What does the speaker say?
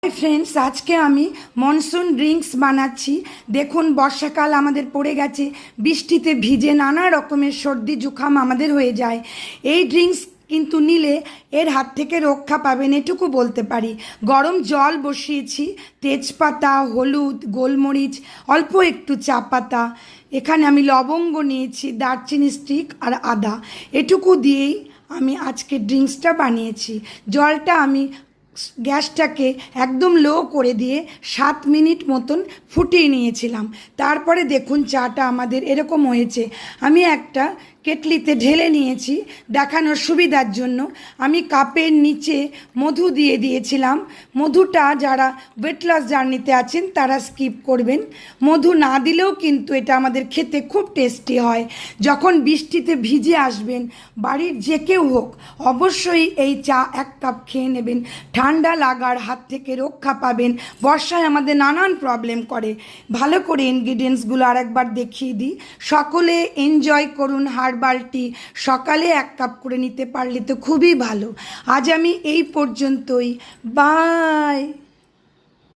Hi friends, আজকে আমি monsoon drinks বানাচ্ছি। দেখুন, বর্ষাকাল আমাদের পড়ে গেছে, বৃষ্টিতে ভিজে নানা রকমের সর্দি জুখাম আমাদের হয়ে যায়। এই ড্রিঙ্কস কিন্তু নিলে এর হাত থেকে রক্ষা পাবেন, এটুকু বলতে পারি। গরম জল বসিয়েছি, তেজপাতা, হলুদ, গোলমরিচ, অল্প একটু চা পাতা, এখানে আমি লবঙ্গ নিয়েছি, দারচিনি স্টিক আর আদা, এটুকু দিয়েই আমি আজকে ড্রিঙ্কসটা বানিয়েছি। জলটা আমি গ্যাসটাকে একদম লো করে দিয়ে 7 মিনিট মতন ফুটিয়ে নিয়েছিলাম। তারপরে দেখুন চাটা আমাদের এরকম হয়েছে। আমি একটা কেটলিতে ঢেলে নিয়েছি দেখানোর সুবিধার জন্য। আমি কাপের নিচে মধু দিয়ে দিয়েছিলাম। মধুটা যারা ওয়েট লস জার্নিতে আছেন তারা স্কিপ করবেন। মধু না দিলেও কিন্তু এটা আমাদের খেতে খুব টেস্টি হয়। যখন বৃষ্টিতে ভিজে আসবেন, বাড়ির যে কেউ হোক, অবশ্যই এই চা 1 কাপ খেয়ে নেবেন। ঠান্ডা লাগার হাত থেকে রক্ষা পাবেন। বর্ষায় আমাদের নানান প্রবলেম করে। ভালো করে ইনগ্রিডিয়েন্টসগুলো আরেকবার দেখিয়ে দিই। সকলে এনজয় করুন হার্বাল টি। সকালে 1 কাপ করে নিতে পারলে তো খুবই ভালো। আজ আমি এই পর্যন্তই। বাই।